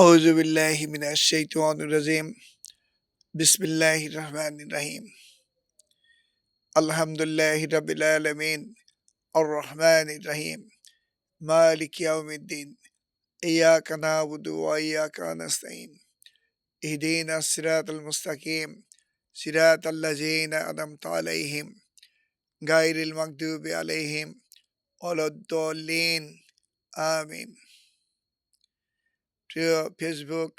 أعوذ بالله من الشيطان الرجيم بسم الله الرحمن الرحيم الحمد لله رب العالمين الرحمن الرحيم مالك يوم الدين إياك نعبد وإياك نستعين اهدنا الصراط المستقيم صراط الذين أنعمت عليهم غير المغضوب عليهم ولا الضالين আমিন। প্রিয় ফেসবুক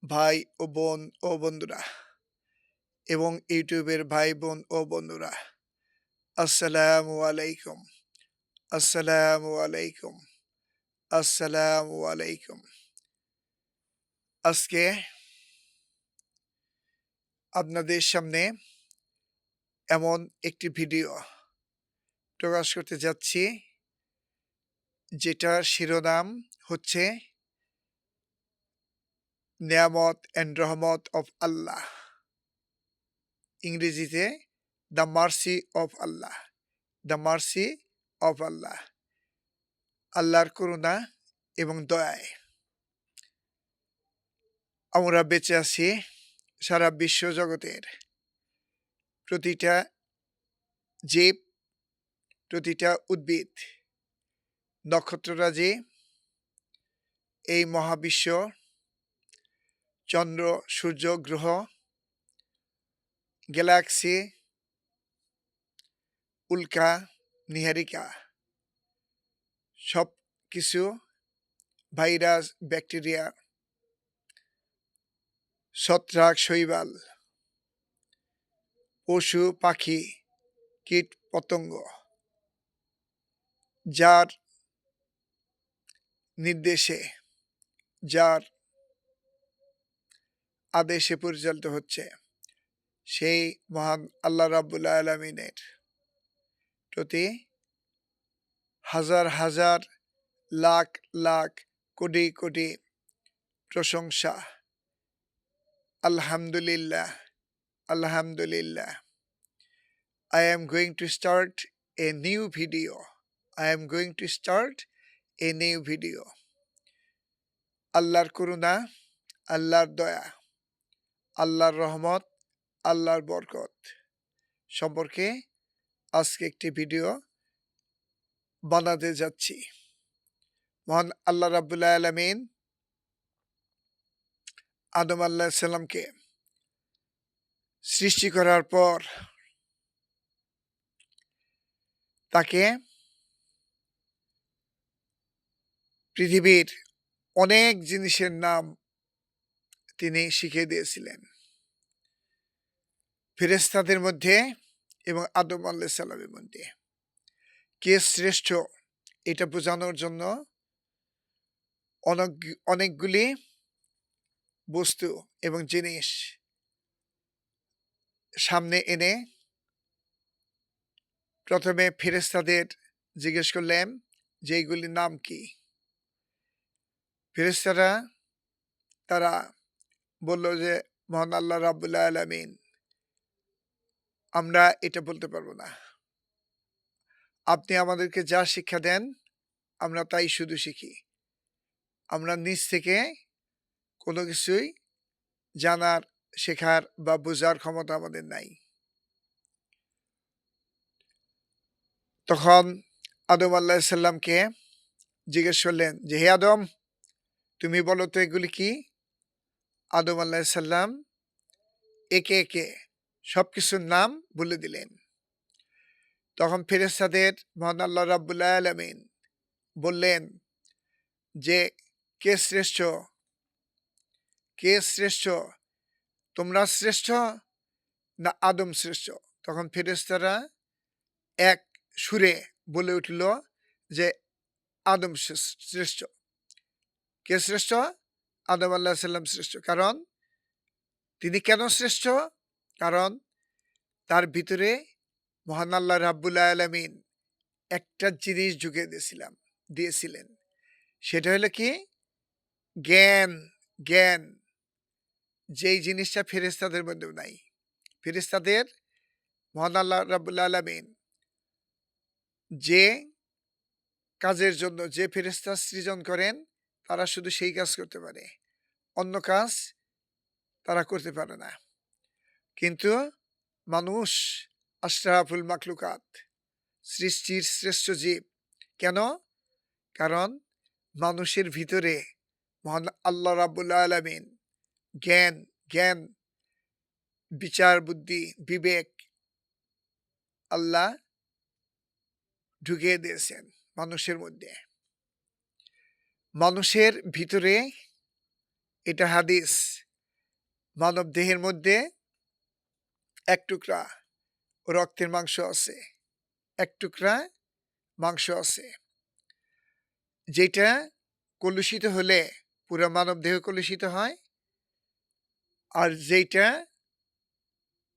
ভাই ও বোন ও বন্ধুরা এবং ইউটিউবের ভাই বোন ও বন্ধুরা, আসসালামু আলাইকুম, আসসালামু আলাইকুম, আসসালামু আলাইকুম। আজকে আপনাদের সামনে এমন একটি ভিডিও প্রকাশ করতে যাচ্ছি যেটার শিরোনাম হচ্ছে নিয়ামত অ্যান্ড রহমত অফ আল্লাহ, ইংরেজিতে the mercy of Allah, the mercy of Allah, আল্লাহর করুণা এবং দয়ায় আমরা বেঁচে আছি। সারা বিশ্ব জগতের প্রতিটা জীব, প্রতিটা উদ্ভিদ, নক্ষত্ররাজি, এই মহাবিশ্ব, চন্দ্র, সূর্য, গ্রহ, গ্যালাক্সি, উল্কা, নীহারিকা, সব কিছু, ভাইরাস, ব্যাকটেরিয়া, ছত্রাক, শৈবাল, পশু পাখি, কীট পতঙ্গ, যার নির্দেশে, যার আদেশে পরিচালিত হচ্ছে, সেই মহান আল্লাহ রাব্বুল আলামিনের প্রতি হাজার হাজার, লাখ লাখ, কোটি কোটি প্রশংসা। আলহামদুলিল্লাহ, আলহামদুলিল্লাহ। I am going to start a new video. I am going to start a new video. আল্লাহর করুণা, আল্লাহর দয়া, আল্লাহর রহমত, আল্লাহর বরকত সম্পর্কে আজকে একটি ভিডিও বানাতে যাচ্ছি। মহান আল্লাহ রাব্বুল আলামিন আদম আলাইহিস সালামকে সৃষ্টি করার পর তাকে পৃথিবীর অনেক জিনিসের নাম তিনি শিখিয়ে দিয়েছিলেন। ফেরেশতাদের মধ্যে এবং আদম আলাইহিস সালামের মধ্যে কে শ্রেষ্ঠ এটা বোঝানোর জন্য অনেকগুলি বস্তু এবং জিনিস সামনে এনে প্রথমে ফেরেশতাদের জিজ্ঞেস করলেন যে এইগুলির নাম কি। ফেরেশতারা তারা বলল যে মহান আল্লাহ রাব্বুল আলামিন, আমরা এটা বলতে পারবো না, আপনি আমাদেরকে যা শিক্ষা দেন আমরা তাই শুধু শিখি, আমরা নিজ থেকে কোনো কিছুই জানার, শেখার বা বোঝার ক্ষমতা আমাদের নাই। তখন আদম আলাইহিস সালামকে জিজ্ঞেস করলেন যে হে আদম, তুমি বলো তো এগুলি কি। আদম আলাইহিস সালাম একে একে সবকিছুর নাম বলে দিলেন। তখন ফেরেশতাদের মহান আল্লাহ রাব্বুল আলামিন বললেন যে কে শ্রেষ্ঠ, কে শ্রেষ্ঠ, তোমরা শ্রেষ্ঠ না আদম শ্রেষ্ঠ। তখন ফেরেশতারা এক সুরে বলে উঠল যে আদম শ্রেষ্ঠ। কে শ্রেষ্ঠ? আদম আলাইহিস সালাম শ্রেষ্ঠ। কারণ তিনি কেন শ্রেষ্ঠ? কারণ তার ভিতরে মহান আল্লাহ রাব্বুল আলামিন একটা জিনিস ঢুকিয়ে দিয়েছিলেন, সেটা হলো কি জ্ঞান। জ্ঞান, যেই জিনিসটা ফেরেশতাদের মধ্যেও নাই। ফেরেশতাদের মহান আল্লাহ রাব্বুল আলামিন যে কাজের জন্য যে ফেরেশতা সৃজন করেন তারা শুধু সেই কাজ করতে পারে। অন্য কাজ তারা করতে পারে না। কিন্তু মানুষ আশরাফুল মাখলুকাত, সৃষ্টির শ্রেষ্ঠ জীব। কেন? কারণ মানুষের ভিতরে মহান আল্লাহ রাব্বুল আলামিন জ্ঞান জ্ঞান বিচার বুদ্ধি বিবেক আল্লাহ ঢুকিয়ে দিয়েছেন মানুষের মধ্যে। মানুষের ভিতরে, এটা হাদিস, মানব দেহের মধ্যে এক টুকরা রক্তের মাংস আছে, এক টুকরা মাংস আছে, যেটা কলুষিত হলে পুরো মানব দেহ কলুষিত হয়, আর যেটা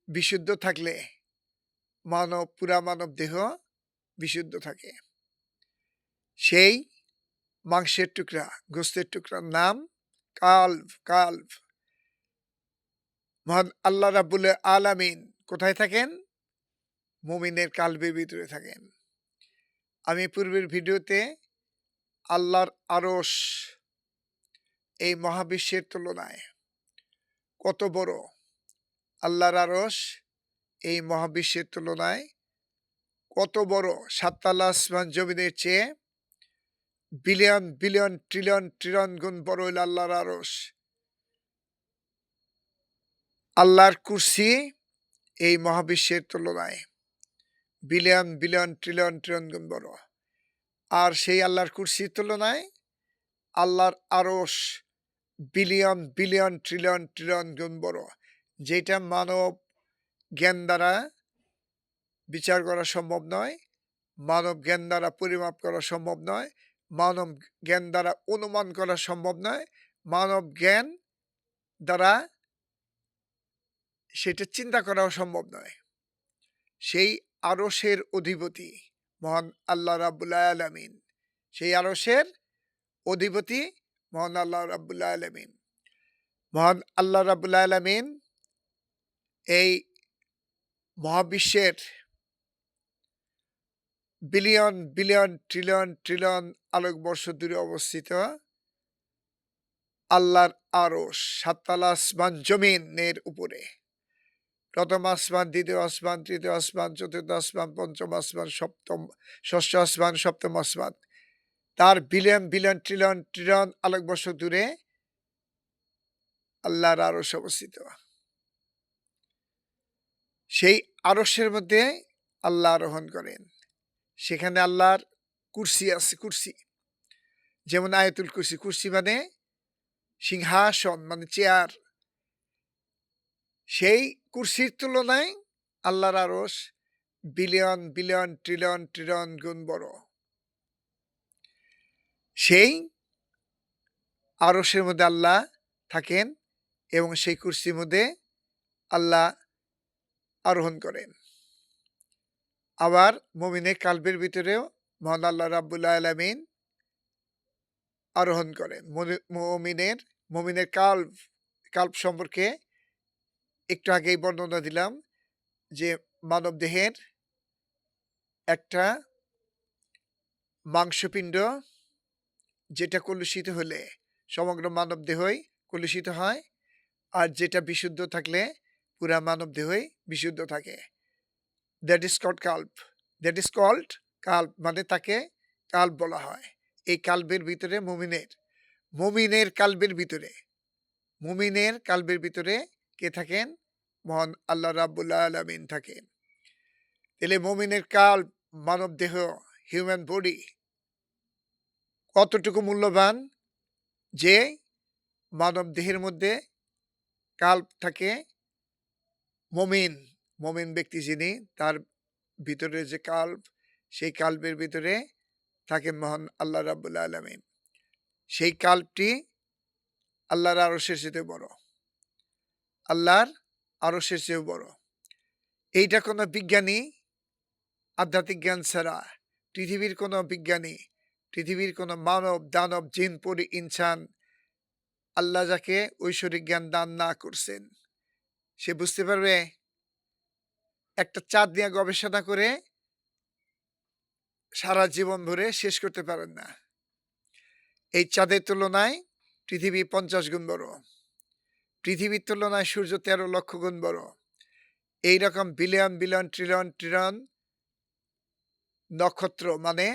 বিশুদ্ধ থাকলে পুরা মানব দেহ বিশুদ্ধ থাকে। সেই মাংসের টুকরা, গোস্তের টুকরার নাম কাল্ব। কাল্ব মহান আল্লাহ রাব্বুল আলামিন কোথায় থাকেন? মুমিনের কাল্বের ভিতরে থাকেন। আমি পূর্বের ভিডিওতে আল্লাহর আরশ এই মহাবিশ্বের তুলনায় কত বড়, আল্লাহর আরশ এই মহাবিশ্বের তুলনায় কত বড়, সাততলা আসমান জমিনের চেয়ে বিলিয়ন বিলিয়ন ট্রিলিয়ন ট্রিলিয়ন গুণ বড় হইল আল্লাহর আরশ। আল্লাহর কুরসি এই মহাবিশ্বের তুলনায় বিলিয়ন বিলিয়ন ট্রিলিয়ন ট্রিলিয়ন গুণ বড়। আর সেই আল্লাহর কুরসির তুলনায় আল্লাহর আরশ বিলিয়ন বিলিয়ন ট্রিলিয়ন ট্রিলিয়ন গুণ বড়, যেটা মানব জ্ঞান দ্বারা বিচার করা সম্ভব নয়, মানব জ্ঞান দ্বারা পরিমাপ করা সম্ভব নয়, মানব জ্ঞান দ্বারা অনুমান করা সম্ভব নয়, মানব জ্ঞান দ্বারা সেটা চিন্তা করাও সম্ভব নয়। সেই আরশের অধিপতি মহান আল্লাহ রাব্বুল আলামিন, সেই আরশের অধিপতি মহান আল্লাহ রাব্বুল আলামিন। মহান আল্লাহ রাব্বুল আলামিন এই মহাবিশ্বের বিলিয়ন বিলিয়ন ট্রিলিয়ন ট্রিলিয়ন আলোকবর্ষ দূরে অবস্থিত আল্লাহর আরশ সাততলা আসমান জমিনের উপরে, প্রথম আসমান, দ্বিতীয় আসমান, তৃতীয় আসমান, চতুর্থ আসমান, পঞ্চম আসমান, ষষ্ঠ আসমান, সপ্তম আসমান, তার বিলিয়ন বিলিয়ন ট্রিলিয়ন ট্রিলিয়ন আলোকবর্ষ দূরে আল্লাহর আরশ অবস্থিত। সেই আরশের মধ্যে আল্লাহ আরোহণ করেন। সেখানে আল্লাহর কুরসি আছে, কুরসি, যেমন আয়াতুল কুরসি। কুরসি মানে সিংহাসন, মানে চেয়ার। সেই কুরসির তুলনায় আল্লাহর আরশ বিলিয়ন বিলিয়ন ট্রিলিয়ন ট্রিলিয়ন গুণ বড়। সেই আরশের মধ্যে আল্লাহ থাকেন এবং সেই কুরসির মধ্যে আল্লাহ আরোহণ করেন। আবার মুমিনের কালবের ভিতরেও মহান আল্লাহ রাব্বুল আলামিন আরোহণ করেন। মুমিনের কাল্ব সম্পর্কে একটু আগেই বর্ণনা দিলাম যে মানব দেহের একটা মাংসপিণ্ড, যেটা কলুষিত হলে সমগ্র মানব দেহই কলুষিত হয়, আর যেটা বিশুদ্ধ থাকলে পুরা মানব দেহই বিশুদ্ধ থাকে। দ্যাট ইজ কল্ড কাল্ব। দ্যাট ইজ কল্ড কাল্ব, মানে তাকে কাল্ব বলা হয়। এই কাল্বের ভিতরে মুমিনের কাল্বের ভিতরে কে থাকেন? মহান আল্লাহ রাব্বুল আলামিন থাকেন। তাহলে মুমিনের কাল্ব, মানব দেহ, হিউম্যান বডি কতটুকু মূল্যবান যে মানব দেহের মধ্যে কাল্ব থাকে। মুমিন ব্যক্তি যিনি, তার ভিতরে যে কাল্ব, সেই কাল্বের ভিতরে থাকেন মহান আল্লাহ রাব্বুল আলামিন। সেই কাল্বটি আল্লাহর আরশের চেয়ে বড়, আল্লাহর আরশের চেয়ে বড়। এইটা কোনো বিজ্ঞানী, আধ্যাত্মিক জ্ঞান ছাড়া পৃথিবীর কোনো বিজ্ঞানী, পৃথিবীর কোনো মানব দানব জিন পরি ইনসান, আল্লাহ যাকে ঐশ্বরিক জ্ঞান দান না করছেন, সে বুঝতে পারবে? একটা চাঁদ নিয়ে গবেষণা করে সারা জীবন ধরে শেষ করতে পারেন না। এই চাঁদের তুলনায় পৃথিবী 50 গুণ বড়। পৃথিবীর তুলনায় সূর্য 13 লক্ষ গুণ বড়। এইরকম বিলিয়ন বিলিয়ন ট্রিলিয়ন ট্রিলিয়ন নক্ষত্র, মানে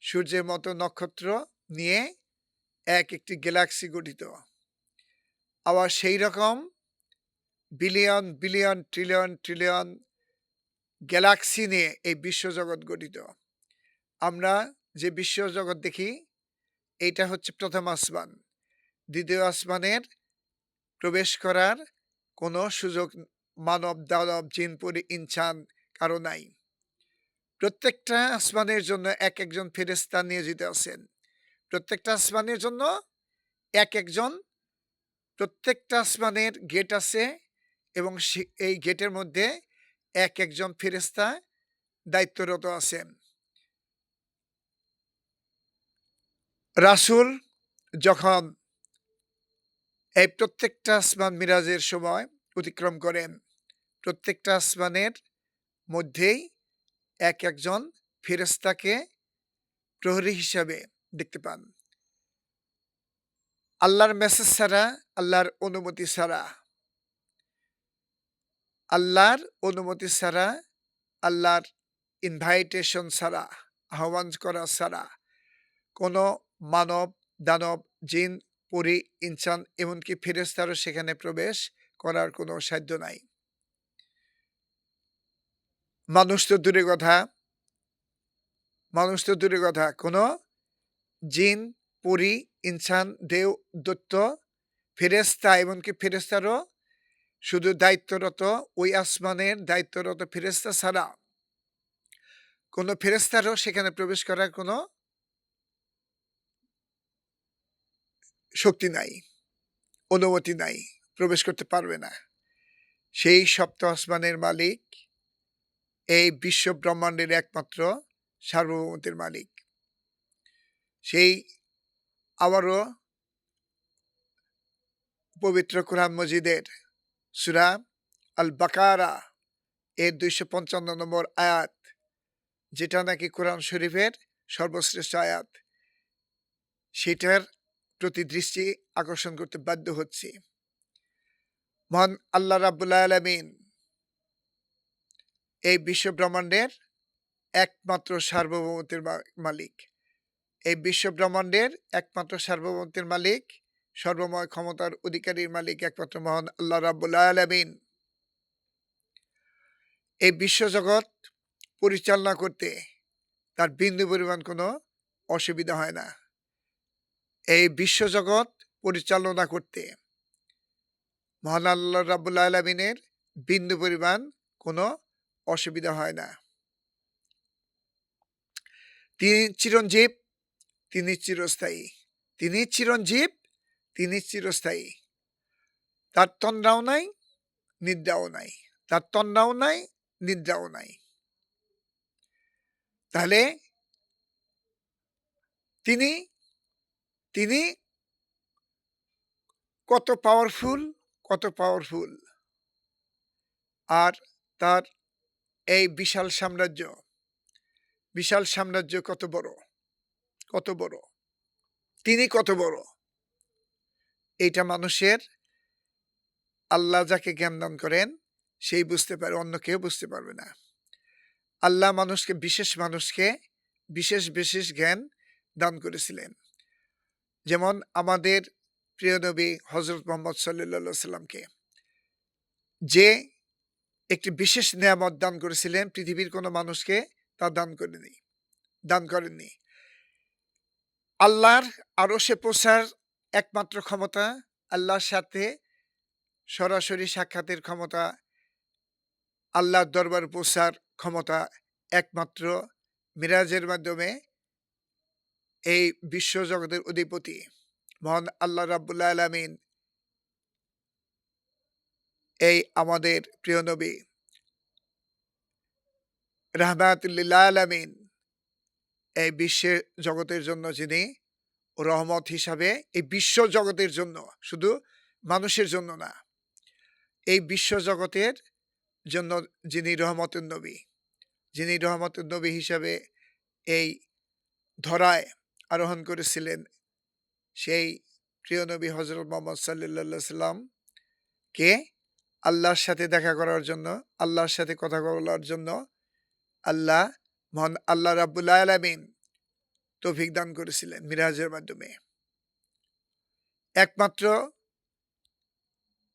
সূর্যের মতো নক্ষত্র নিয়ে একটি গ্যালাক্সি গঠিত। আবার সেই রকম billion billion trillion trillion Galaxy নিয়ে এই বিশ্বজগৎ গঠিত। আমরা যে বিশ্বজগৎ দেখি, এইটা হচ্ছে প্রথম আসমান। দ্বিতীয় আসমানের প্রবেশ করার কোনো সুযোগ মানব দানব জিন পরি ইনসান কারো নাই। প্রত্যেকটা আসমানের জন্য এক একজন ফেরেশতা নিয়োজিত আছেন। প্রত্যেকটা আসমানের জন্য এক একজন, প্রত্যেকটা আসমানের গেট আছে এবং এই গেটের মধ্যে এক একজন ফেরেশতা দায়িত্বরত আছেন। রাসূল যখন এই প্রত্যেকটা আসমান মিরাজের সময় অতিক্রম করেন, প্রত্যেকটা আসমানের মধ্যেই এক একজন ফেরেশতাকে প্রহরী হিসাবে দেখতে পান। আল্লাহর মেসেজ ছাড়া, আল্লাহর অনুমতি ছাড়া, আল্লাহর অনুমতি ছাড়া, আল্লাহর ইনভাইটেশন ছাড়া, আহ্বান করা ছাড়া কোনো মানব দানব জিন পরি ইনসান এমনকি ফেরেশতারও সেখানে প্রবেশ করার কোনো সাধ্য নাই। মানুষ তো দূরে কথা, মানুষ তো দূরে কথা, কোনো জিন পরি ইনসান দেও দৈত্য ফেরেশতা এমনকি ফেরেশতারও শুধু দায়িত্বরত ওই আসমানের দায়িত্বরত ফেরেশতা ছাড়া কোনো ফেরেশতারও সেখানে প্রবেশ করার কোনো শক্তি নাই, অনুমতি নাই, প্রবেশ করতে পারবে না। সেই সপ্ত আসমানের মালিক এই বিশ্ব ব্রহ্মাণ্ডের একমাত্র সার্বভৌমত্বের মালিক। সেই আবারও পবিত্র কোরআন মজিদের সূরা আল বাকারা এর 255 নম্বর আয়াত, যেটা নাকি কোরআন শরীফের সর্বশ্রেষ্ঠ আয়াত, সেটার প্রতি দৃষ্টি আকর্ষণ করতে বাধ্য হচ্ছি। মহান আল্লাহ রাব্বুল আলামিন এই বিশ্ব ব্রহ্মাণ্ডের একমাত্র সার্বভৌমত্বের মালিক। এই বিশ্ব ব্রহ্মাণ্ডের একমাত্র সার্বভৌমত্বের মালিক, সর্বময় ক্ষমতার অধিকারীর মালিক একমাত্র মহান আল্লাহ রাব্বুল আলামিন। এই বিশ্বজগৎ পরিচালনা করতে তার বিন্দু পরিমাণ কোনো অসুবিধা হয় না। এই বিশ্বজগৎ পরিচালনা করতে মহান আল্লাহ রাব্বুল আলামিনের বিন্দু পরিমাণ কোনো অসুবিধা হয় না। তিনি চিরঞ্জীব, তিনি চিরস্থায়ী। তিনি চিরঞ্জীব, তিনি চিরস্থায়ী। তার তন্দ্রাও নাই, নিদ্রাও নাই। তার তন্দ্রাও নাই, নিদ্রাও নাই। তাহলে তিনি তিনি কত পাওয়ারফুল, কত পাওয়ারফুল। আর তার এই বিশাল সাম্রাজ্য, বিশাল সাম্রাজ্য কত বড়, কত বড়, তিনি কত বড়, এইটা মানুষের আল্লাহ যাকে জ্ঞান দান করেন সেই বুঝতে পারে, অন্য কেউ বুঝতে পারবে না। আল্লাহ মানুষকে বিশেষ বিশেষ জ্ঞান দান করেছিলেন। যেমন আমাদের প্রিয় নবী হযরত মুহাম্মদ সাল্লাল্লাহু সাল্লামকে যে একটি বিশেষ নেয়ামত দান করেছিলেন, পৃথিবীর কোনো মানুষকে তা দান করেননি। আল্লাহর আরশে পৌঁছার একমাত্র ক্ষমতা, আল্লাহর সাথে সরাসরি সাক্ষাতের ক্ষমতা, আল্লাহর দরবার পৌঁছার ক্ষমতা একমাত্র মিরাজের মাধ্যমে এই বিশ্বজগতের অধিপতি মহান আল্লাহ রাব্বুল আলামিন এই আমাদের প্রিয় নবী রাহমাতুল লিল আলামিন এই বিশ্বের জগতের জন্য যিনি রহমত হিসাবে, এই বিশ্ব জগতের জন্য, শুধু মানুষের জন্য না, এই বিশ্ব জগতের জন্য যিনি রহমতের নবী, যিনি রহমতের নবী হিসাবে এই ধরায় আরোহণ করেছিলেন, সেই প্রিয় নবী হযরত মুহাম্মদ সাল্লাল্লাহু আলাইহি সাল্লামকে আল্লাহর সাথে দেখা করার জন্য, আল্লাহর সাথে কথা বলার জন্য মহান আল্লাহ রাব্বুল আলামিন তৌফিক দান করেছিলেন মিরাজের মাধ্যমে। একমাত্র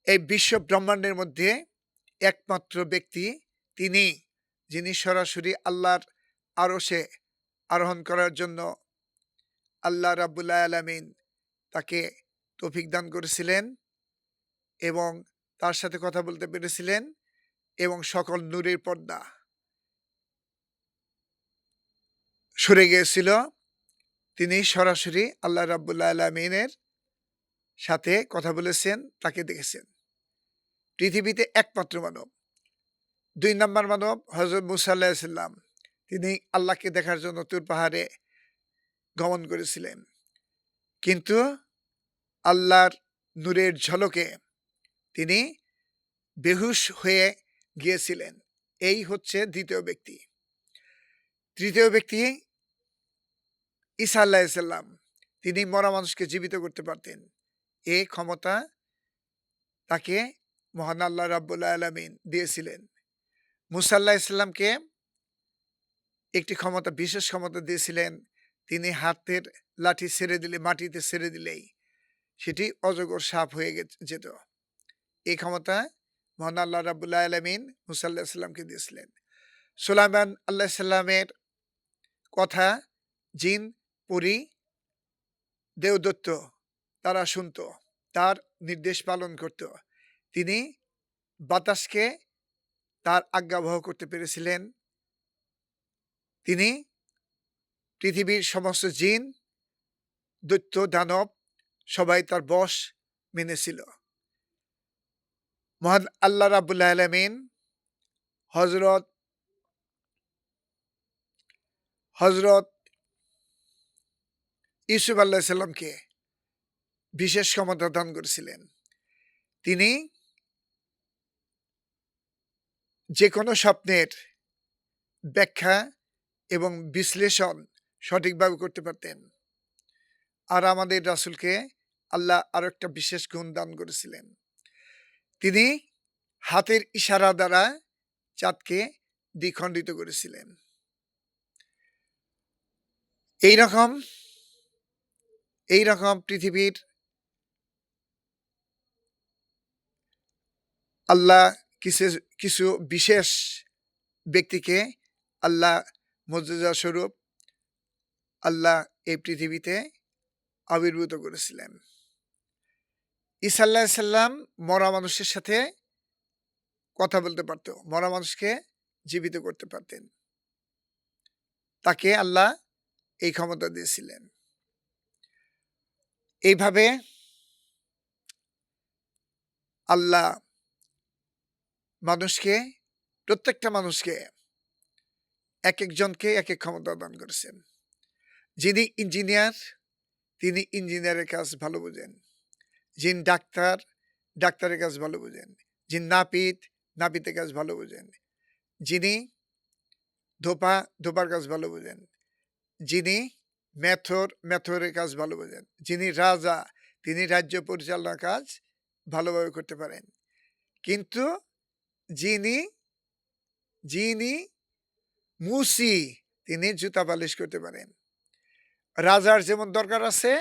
এই বিশ্ব ব্রহ্মাণ্ডের মধ্যে একমাত্র ব্যক্তি তিনি, যিনি সরাসরি আল্লাহর আরশে আরোহণ করার জন্য আল্লাহ রাব্বুল আলামিন তাকে তৌফিক দান করেছিলেন এবং তার সাথে কথা বলতে পেরেছিলেন এবং সকল নূরের পর্দা সরে গিয়েছিল। তিনি সরাসরি আল্লাহ রাব্বুল আলামিনের সাথে কথা বলেছেন, তাকে দেখেছেন। পৃথিবীতে একমাত্র মানব। ২ নম্বর মানব হযরত মূসা আলাইহিস সালাম। তিনি আল্লাহকে দেখার জন্য তুর পাহাড়ে গমন করেছিলেন, কিন্তু আল্লাহর নূরের ঝলকে তিনি বেহুশ হয়ে গিয়েছিলেন। এই হচ্ছে দ্বিতীয় ব্যক্তি। তৃতীয় ব্যক্তি ঈসা আলাইহিস সালাম। তিনি মরা মানুষকে জীবিত করতে পারতেন। এই ক্ষমতা তাকে মহান আল্লাহ রাব্বুল আলামিন দিয়েছিলেন। মূসা আলাইহিস সালামকে একটি ক্ষমতা, বিশেষ ক্ষমতা দিয়েছিলেন। তিনি হাতের লাঠি ছেড়ে দিলে, মাটিতে ছেড়ে দিলেই সেটি অজগর সাপ হয়ে যেত। এই ক্ষমতা মহান আল্লাহ রাব্বুল আলামিন মূসা আলাইহিস সালামকে দিয়েছিলেন। সুলাইমান আলাইহিস সালামের কথা জিন, পরী, দেবদূত তারা শুনত, তার নির্দেশ পালন করত। তিনি বাতাসকে তার আজ্ঞাবহ করতে পেরেছিলেন। তিনি পৃথিবীর সমস্ত জিন, দৈত্য, দানব সবাই তার বশ মেনেছিল। মহান আল্লাহ রাব্বুল আলামিন হযরত ইউসুফ আলাইহিস সালামকে বিশেষ ক্ষমতা দান করেছিলেন। তিনি যে কোনো স্বপ্নের ব্যাখ্যা এবং বিশ্লেষণ সঠিকভাবে করতে পারতেন। আর আমাদের রাসূলকে আল্লাহ আরো একটা বিশেষ গুণ দান করেছিলেন। তিনি হাতের ইশারা দ্বারা চাঁদকে দ্বিখণ্ডিত করেছিলেন। এইরকম পৃথিবীর আল্লাহ কিছু বিশেষ ব্যক্তিকে আল্লাহ মুজিজা স্বরূপ আল্লাহ এই পৃথিবীতে আবির্ভূত করেছিলেন। ঈসা আলাইহিস সালাম মরা মানুষের সাথে কথা বলতে পারত, মরা মানুষকে জীবিত করতে পারতেন। তাকে আল্লাহ এই ক্ষমতা দিয়েছিলেন। এইভাবে আল্লাহ প্রত্যেকটা মানুষকে এক একজনকে এক এক ক্ষমতা দান করেছেন। যিনি ইঞ্জিনিয়ার, তিনি ইঞ্জিনিয়ারের কাজ ভালো বোঝেন। যিনি ডাক্তার, ডাক্তারের কাজ ভালো বোঝেন। যিনি নাপিত, নাপিতের কাজ ভালো বোঝেন। যিনি ধোপা, ধোপার কাজ ভালো বোঝেন। যিনি মেথরের কাজ ভালো বোঝেন। যিনি রাজা, তিনি রাজ্য পরিচালনার কাজ ভালোভাবে করতে পারেন। কিন্তু যিনি মুসি, তিনি জুতা পালিশ করতে পারেন। রাজার যেমন দরকার আছে,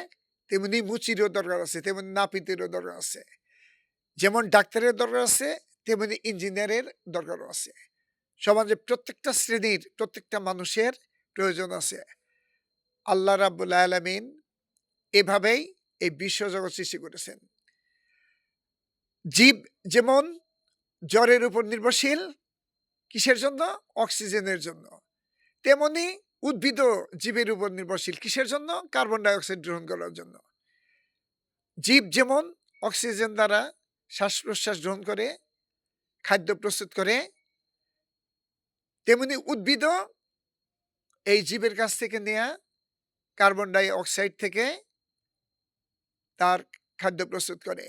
তেমনি মুচিরও দরকার আছে, তেমনি নাপিতেরও দরকার আছে। যেমন ডাক্তারের দরকার আছে, তেমনি ইঞ্জিনিয়ারের দরকারও আছে। সমাজে প্রত্যেকটা শ্রেণীর প্রত্যেকটা মানুষের প্রয়োজন আছে। আল্লাহ রাব্বুল আলামিন এভাবেই এই বিশ্বজগৎ সৃষ্টি করেছেন। জীব যেমন জ্বরের উপর নির্ভরশীল, কিসের জন্য? অক্সিজেনের জন্য। তেমনি উদ্ভিদ জীবের উপর নির্ভরশীল, কিসের জন্য? কার্বন ডাই অক্সাইড গ্রহণ করার জন্য। জীব যেমন অক্সিজেন দ্বারা শ্বাস প্রশ্বাস গ্রহণ করে, খাদ্য প্রস্তুত করে, তেমনি উদ্ভিদও এই জীবের কাছ থেকে নেয়া কার্বন ডাই অক্সাইড থেকে তার খাদ্য প্রস্তুত করে।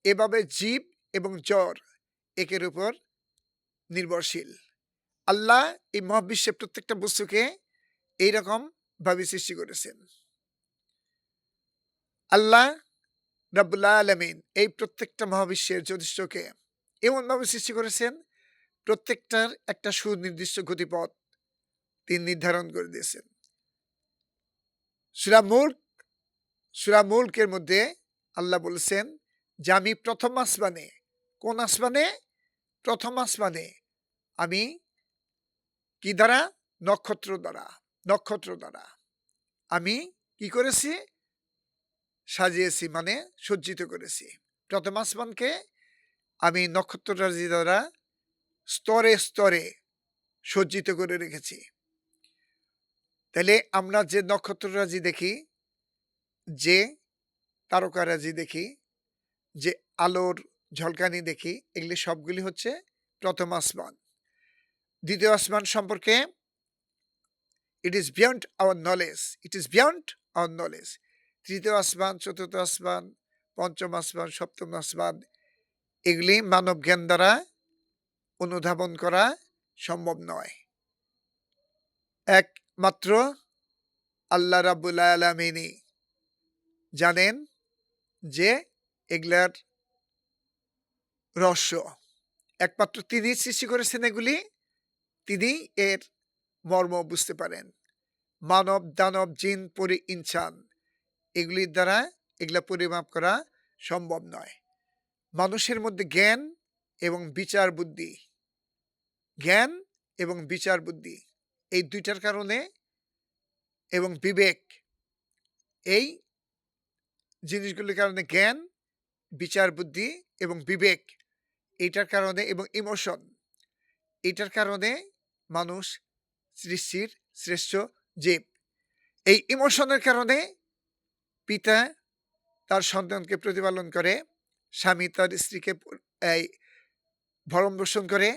এভাবে জীব এবং জ্বর একের উপর নির্ভরশীল। আল্লাহ এই মহাবিশ্বের প্রত্যেকটা বস্তুকে এইরকম ভাবে সৃষ্টি করেছেন। আল্লাহ রাব্বুল আলামিন এই প্রত্যেকটা মহাবিশ্বের জ্যোতিষ্ককে এমনভাবে সৃষ্টি করেছেন, প্রত্যেকটার একটা সুনির্দিষ্ট গতিপথ তিনি নির্ধারণ করে দিয়েছেন। সূরা মুলক সূরা মুলকের মধ্যে আল্লাহ বলেছেন যে আমি প্রথম আসমানে, কোন আসমানে? প্রথম আসমানে আমি কি দ্বারা? নক্ষত্র দ্বারা আমি কি করেছি? সাজিয়েছি, মানে সজ্জিত করেছি। প্রথম আসমানকে আমি নক্ষত্ররাজি দ্বারা স্তরে স্তরে সজ্জিত করে রেখেছি। তাহলে আমরা যে নক্ষত্ররাজি দেখি, যে তারকারাজি দেখি, যে আলোর ঝলকানি দেখি, এগুলি সবগুলি হচ্ছে প্রথম আসমান। দ্বিতীয় আসমান সম্পর্কে it is beyond our knowledge. তৃতীয় আসমান, চতুর্থ আসমান, পঞ্চম আসমান, সপ্তম আসমান, এগুলি মানব জ্ঞান দ্বারা অনুধাবন করা সম্ভব নয়। একমাত্র আল্লাহ রাব্বুল আলামিনই জানেন যে এগুলার রহস্য। একমাত্র তিনি সৃষ্টি করেছেন এগুলি, তিনি এর মর্ম বুঝতে পারেন। মানব, দানব, জিন, পরি, ইনসান এগুলির দ্বারা এগুলা পরিমাপ করা সম্ভব নয়। মানুষের মধ্যে জ্ঞান এবং বিচার বুদ্ধি, এই দুইটার কারণে, এবং বিবেক, এই জিনিসগুলির কারণে, জ্ঞান, বিচার বুদ্ধি এবং বিবেক, এইটার কারণে, এবং ইমোশন, এইটার কারণে মানুষ সৃষ্টির শ্রেষ্ঠ জীব। এই ইমোশনের কারণে পিতা তার সন্তানকে প্রতিপালন করে, স্বামী তার স্ত্রীকে ভরণ পোষণ করে,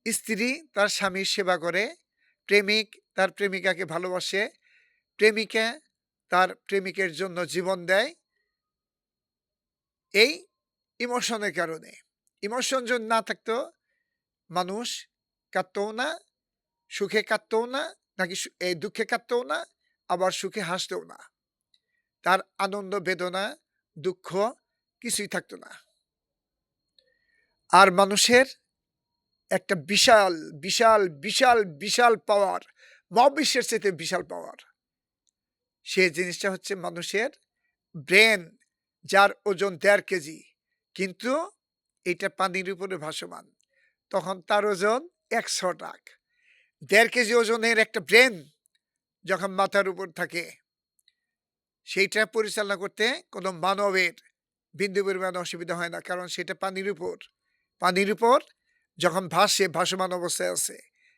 স্ত্রী তার স্বামীর সেবা করে, প্রেমিক তার প্রেমিকাকে ভালোবাসে, প্রেমিকা তার প্রেমিকের জন্য জীবন দেয়। এই ইমোশনের কারণে। ইমোশন যদি না থাকতো, মানুষ কাঁদতও না, সুখে কাঁদতও না, নাকি এই দুঃখে কাঁদতও না, আবার সুখে হাসতেও না। তার আনন্দ, বেদনা, দুঃখ কিছুই থাকতো না। আর মানুষের একটা বিশাল বিশাল বিশাল বিশাল পাওয়ার, মহাবিশ্বের চাইতে বিশাল পাওয়ার, সে জিনিসটা হচ্ছে মানুষের ব্রেন, যার ওজন 1.5 কেজি, কিন্তু এটা পানির উপরে ভাসমান। তখন তার ওজন 100 টাক। 1.5 কেজি ওজনের একটা ব্রেন যখন মাথার উপর থাকে, সেইটা পরিচালনা করতে কোনো মানবের বিন্দু পরিমাণ অসুবিধা হয় না, কারণ সেটা পানির উপর যখন ভাসে, ভাসমান অবস্থায় আছে,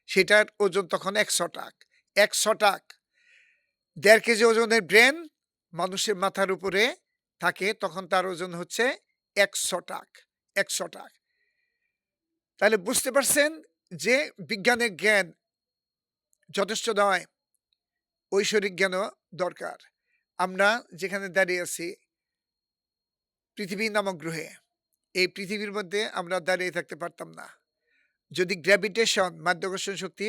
সেটার ওজন তখন 100 টাক। 1.5 কেজি ওজনের ব্রেন মানুষের মাথার উপরে থাকে, তখন তার ওজন হচ্ছে 100 টাক। তাহলে বুঝতে পারছেন যে বিজ্ঞানের জ্ঞান যথেষ্ট নয়, ঐশ্বরিক জ্ঞানও দরকার। আমরা যেখানে দাঁড়িয়ে আছি, পৃথিবী নামক গ্রহে, এই পৃথিবীর মধ্যে আমরা দাঁড়িয়ে থাকতে পারতাম না যদি গ্র্যাভিটেশন, মাধ্যাকর্ষণ শক্তি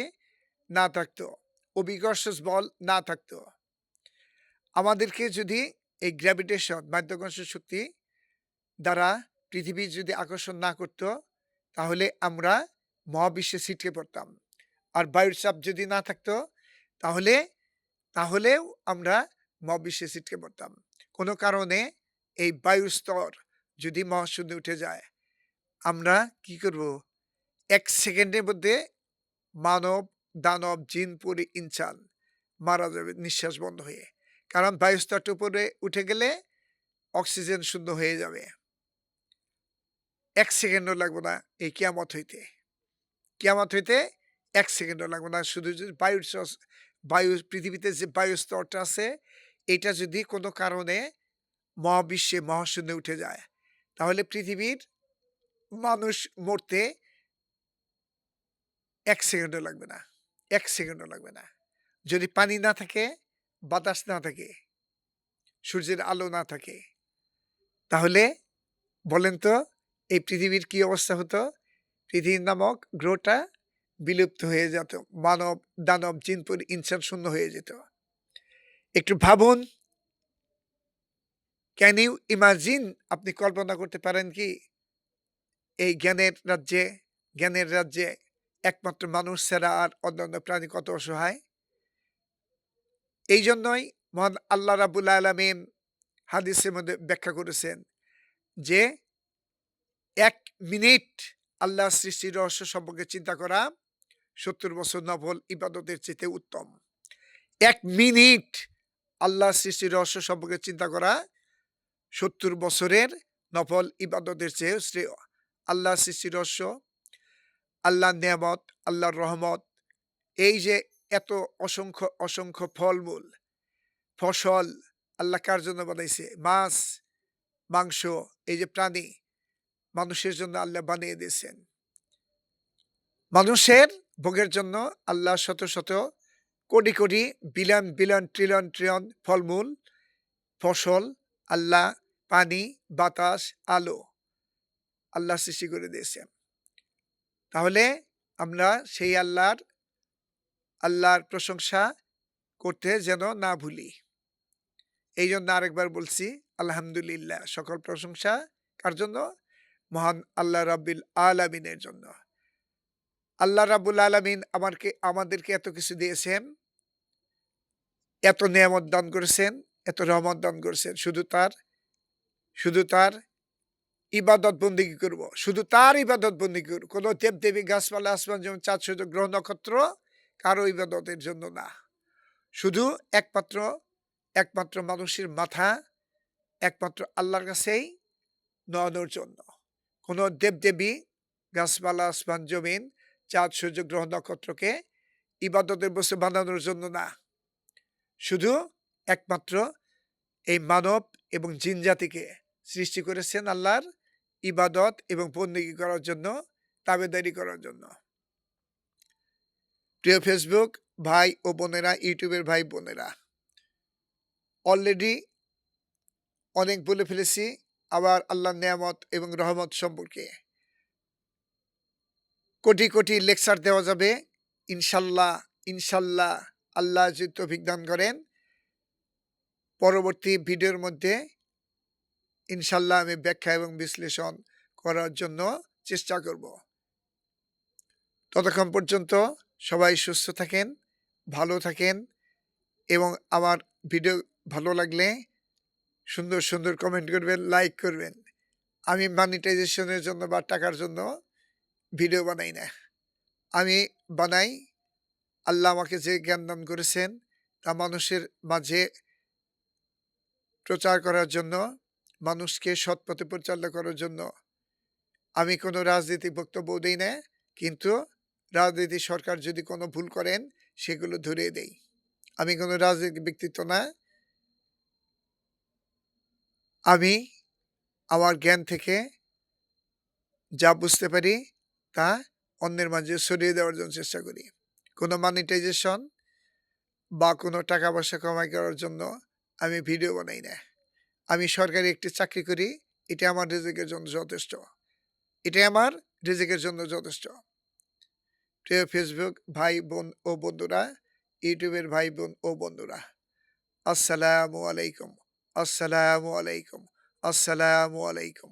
না থাকতো, অভিকর্ষ বল না থাকতো। আমাদেরকে যদি এই গ্র্যাভিটেশন, মাধ্যাকর্ষণ শক্তি দ্বারা পৃথিবী যদি আকর্ষণ না করত, তাহলে আমরা মহাবিশ্বে ছিটকে পড়তাম। আর বায়ুর চাপ যদি না থাকতো, তাহলেও আমরা মহাবিশ্বে ছিটকে পড়তাম। কোনো কারণে এই বায়ুর স্তর যদি মহাশূন্যে উঠে যায়, আমরা কি করব? 1 সেকেন্ডের মধ্যে মানব, দানব, জিন, পরি, ইনসান মারা যাবে নিঃশ্বাস বন্ধ হয়ে। কারণ বায়ুস্তরটা উপরে উঠে গেলে অক্সিজেন শূন্য হয়ে যাবে। 1 সেকেন্ডও লাগবে না এই কিয়ামত হইতে। 1 সেকেন্ডও লাগবে না। শুধু যদি পৃথিবীতে যে বায়ু স্তরটা আছে, এটা যদি কোনো কারণে মহাবিশ্বে, মহাশূন্যে উঠে যায়, তাহলে পৃথিবীর মানুষ মরতে 1 সেকেন্ডও লাগবে না। 1 সেকেন্ডও লাগবে না। যদি পানি না থাকে, বাতাস না থাকে, সূর্যের আলো না থাকে, তাহলে বলেন তো এই পৃথিবীর কি অবস্থা হতো? পৃথিবী নামক গ্রহটা বিলুপ্ত হয়ে যেত, মানব, দানব, জিন, পরি, ইনসান শূন্য হয়ে যেত। একটু ভাবুন, ক্যান ইউ ইমাজিন, আপনি কল্পনা করতে পারেন কি এই জ্ঞানের রাজ্যে একমাত্র মানুষ ছাড়া আর অন্যান্য প্রাণী কত অসহায়? এই জন্যই মহান আল্লাহ রাব্বুল আলামিন হাদিসের মধ্যে ব্যাখ্যা করেছেন যে ১ মিনিট আল্লাহর সৃষ্টির রহস্য সম্পর্কে চিন্তা করা ৭০ বছর নফল ইবাদতের চেয়ে উত্তম। ১ মিনিট আল্লাহর সৃষ্টির রহস্য সম্পর্কে চিন্তা করা ৭০ বছরের নফল ইবাদতের চেয়েও শ্রেয়। আল্লাহর সৃষ্টির রহস্য, আল্লাহর নেয়ামত, আল্লাহর রহমত, এই যে এত অসংখ্য অসংখ্য ফলমূল, ফসল আল্লাহ কার জন্য বানাইছে? মাছ, মাংস, এই যে প্রাণী মানুষের জন্য আল্লাহ বানিয়ে দিয়েছেন। মানুষের ভোগের জন্য আল্লাহ শত শত crore crore billion billion trillion trillion ফলমূল, ফসল, আল্লাহ পানি, বাতাস, আলো আল্লাহ সৃষ্টি করে দিয়েছেন। তাহলে আমরা সেই আল্লাহর প্রশংসা করতে যেন না ভুলি। এই জন্য আরেকবার বলছি আলহামদুলিল্লাহ, সকল প্রশংসা কার জন্য? মহান আল্লাহ রাব্বিল আলামিনের জন্য। আল্লাহ রাব্বুল আলামিন আমাদেরকে এত কিছু দিয়েছেন, এত নেয়ামত দান করেছেন, এত রহমত দান করেছেন। শুধু তার ইবাদত বন্দেগী করব, শুধু তার ইবাদত বন্দেগী করব। কোনো দেবদেবী, গাছপালা, আসমান, যেমন চাঁদ, সূর্য, গ্রহ, নক্ষত্র কারো ইবাদতের জন্য না। শুধু একমাত্র মানুষের মাথা একমাত্র আল্লাহর কাছেই নয়ানোর জন্য। কোনো দেবদেবী, গাছপালা, আসমান, জমিন, চাঁদ, সূর্য, গ্রহ, নক্ষত্রকে ইবাদতের বস্তু বানানোর জন্য না। শুধু একমাত্র এই মানব এবং জিন জাতিকে সৃষ্টি করেছেন আল্লাহর ইবাদত এবং বন্দেগী করার জন্য, তাবেদারি করার জন্য। প্রিয় ফেসবুক ভাই ও বোনেরা, ইউটিউবের ভাই বোনেরা, অলরেডি অনেক বলে ফেলেছি আবার আল্লাহর নেয়ামত এবং রহমত সম্পর্কে। কোটি কোটি লেকচার দেওয়া যাবে ইনশাল্লাহ আল্লাহ যদি তৌফিক দান করেন। পরবর্তী ভিডিওর মধ্যে ইনশাল্লাহ আমি ব্যাখ্যা এবং বিশ্লেষণ করার জন্য চেষ্টা করব। ততক্ষণ পর্যন্ত সবাই সুস্থ থাকেন, ভালো থাকেন এবং আমার ভিডিও ভালো লাগলে সুন্দর সুন্দর কমেন্ট করবেন, লাইক করবেন। আমি মনিটাইজেশনের জন্য বা টাকার জন্য ভিডিও বানাই না। আমি বানাই আল্লাহ আমাকে যে জ্ঞান দান করেছেন তা মানুষের মাঝে প্রচার করার জন্য, মানুষকে সৎ পথে পরিচালনা করার জন্য। আমি কোনো রাজনৈতিক বক্তব্য দেই না, কিন্তু রাজনীতি সরকার যদি কোনো ভুল করেন সেগুলো ধরিয়ে দেই। আমি কোনো রাজনৈতিক ব্যক্তিত্ব না। আমি আমার জ্ঞান থেকে যা বুঝতে পারি তা অন্যের মাঝে ছড়িয়ে দেওয়ার জন্য চেষ্টা করি। কোনো মনিটাইজেশন বা কোনো টাকা পয়সা কামাই করার জন্য আমি ভিডিও বানাই না। আমি সরকারি একটি চাকরি করি, এটা আমার রিজিকের জন্য যথেষ্ট। প্রিয় ফেসবুক ভাই বোন ও বন্ধুরা, ইউটিউবের ভাই বোন ও বন্ধুরা, আসসালামু আলাইকুম, আসসালামু আলাইকুম, আসসালামু আলাইকুম।